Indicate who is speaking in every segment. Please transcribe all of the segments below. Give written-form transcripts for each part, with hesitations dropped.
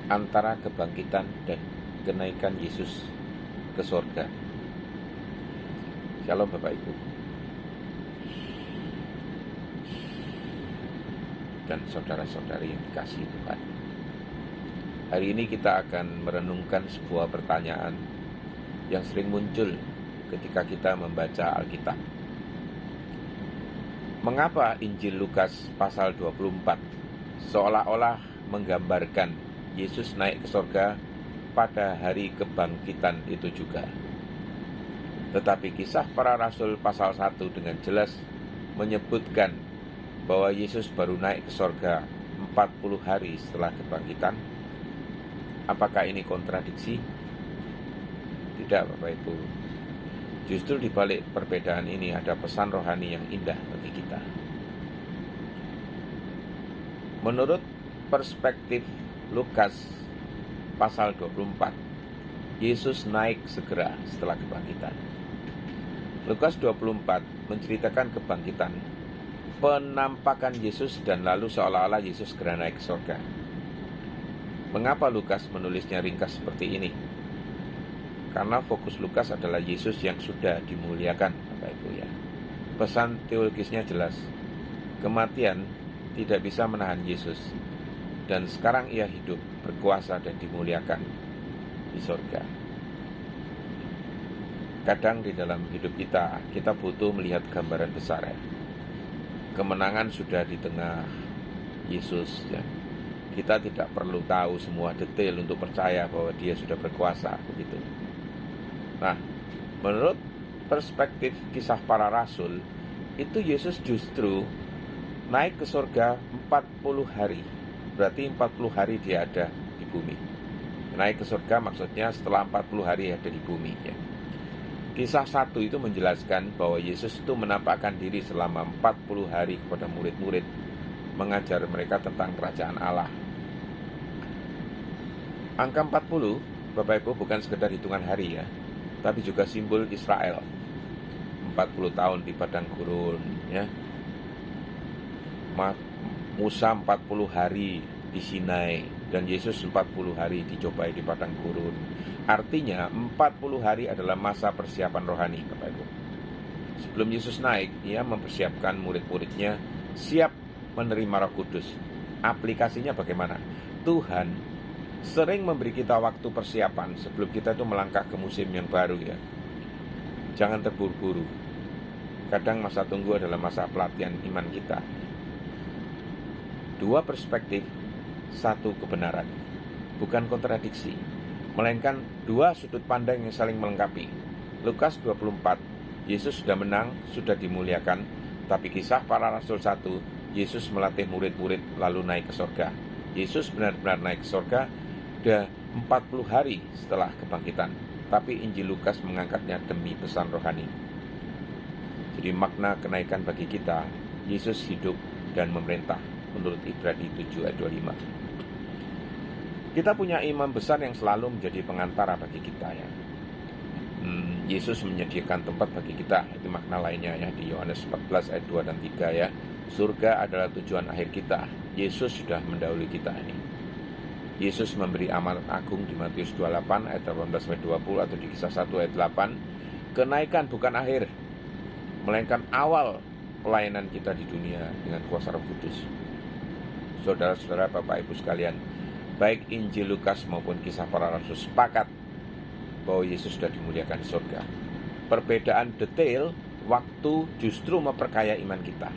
Speaker 1: antara kebangkitan dan kenaikan Yesus ke surga. Shalom Bapak Ibu dan saudara-saudari yang dikasihi Tuhan. Hari ini kita akan merenungkan sebuah pertanyaan yang sering muncul ketika kita membaca Alkitab. Mengapa Injil Lukas pasal 24 seolah-olah menggambarkan Yesus naik ke surga pada hari kebangkitan itu juga? Tetapi Kisah Para Rasul pasal 1 dengan jelas menyebutkan bahwa Yesus baru naik ke surga 40 hari setelah kebangkitan. Apakah ini kontradiksi? Tidak, Bapak Ibu. Justru di balik perbedaan ini ada pesan rohani yang indah bagi kita. Menurut perspektif Lukas pasal 24, Yesus naik segera setelah kebangkitan. Lukas 24 menceritakan kebangkitan, penampakan Yesus, dan lalu seolah-olah Yesus segera naik ke surga. Mengapa Lukas menulisnya ringkas seperti ini? Karena fokus Lukas adalah Yesus yang sudah dimuliakan, Bapak Ibu ya. Pesan teologisnya jelas. Kematian tidak bisa menahan Yesus. Dan sekarang ia hidup, berkuasa dan dimuliakan di surga. Kadang di dalam hidup kita butuh melihat gambaran besar ya. Kemenangan sudah di tengah Yesus ya. Kita tidak perlu tahu semua detail untuk percaya bahwa dia sudah berkuasa begitu. Nah, menurut perspektif Kisah Para Rasul, itu Yesus justru naik ke surga 40 hari. Berarti 40 hari dia ada di bumi. Naik ke surga maksudnya setelah 40 hari ada di bumi ya. Kisah 1 itu menjelaskan bahwa Yesus itu menampakkan diri selama 40 hari kepada murid-murid, mengajar mereka tentang kerajaan Allah. Angka 40, Bapak Ibu, bukan sekedar hitungan hari ya, tapi juga simbol Israel. 40 tahun di padang gurun ya. Musa 40 hari di Sinai dan Yesus 40 hari dicobai di padang gurun. Artinya 40 hari adalah masa persiapan rohani, Bapak Ibu. Sebelum Yesus naik, ia mempersiapkan murid-muridnya siap menerima Roh Kudus. Aplikasinya bagaimana? Tuhan sering memberi kita waktu persiapan sebelum kita itu melangkah ke musim yang baru ya. Jangan terburu-buru. Kadang masa tunggu adalah masa pelatihan iman kita. Dua perspektif, satu kebenaran. Bukan kontradiksi, melainkan dua sudut pandang yang saling melengkapi. Lukas 24, Yesus sudah menang, sudah dimuliakan. Tapi Kisah Para Rasul 1, Yesus melatih murid-murid lalu naik ke surga. Yesus benar-benar naik ke surga sudah 40 hari setelah kebangkitan. Tapi Injil Lukas mengangkatnya demi pesan rohani. Jadi makna kenaikan bagi kita, Yesus hidup dan memerintah menurut Ibrani 7 ayat 25. Kita punya imam besar yang selalu menjadi pengantara bagi kita ya. Yesus menyediakan tempat bagi kita, itu makna lainnya ya, di Yohanes 14 ayat 2 dan 3 ya. Surga adalah tujuan akhir kita. Yesus sudah mendahului kita ini. Yesus memberi amanat agung di Matius 28 ayat 18-20 atau di Kisah 1 ayat 8. Kenaikan bukan akhir, melainkan awal pelayanan kita di dunia dengan kuasa Roh Kudus. Saudara-saudara, Bapak Ibu sekalian, baik Injil Lukas maupun Kisah Para Rasul sepakat bahwa Yesus sudah dimuliakan di surga. Perbedaan detail waktu justru memperkaya iman kita.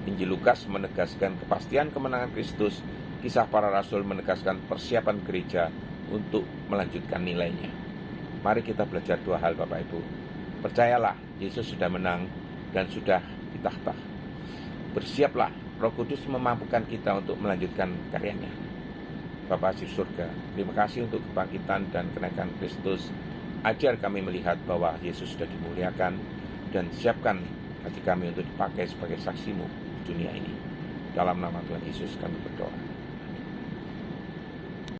Speaker 1: Injil Lukas menegaskan kepastian kemenangan Kristus, Kisah Para Rasul menegaskan persiapan gereja untuk melanjutkan nilainya. Mari kita belajar dua hal, Bapak Ibu. Percayalah, Yesus sudah menang dan sudah ditahta. Bersiaplah, Roh Kudus memampukan kita untuk melanjutkan karyanya. Bapa di surga, terima kasih untuk kebangkitan dan kenaikan Kristus. Ajar kami melihat bahwa Yesus sudah dimuliakan dan siapkan hati kami untuk dipakai sebagai saksimu di dunia ini. Dalam nama Tuhan Yesus kami berdoa.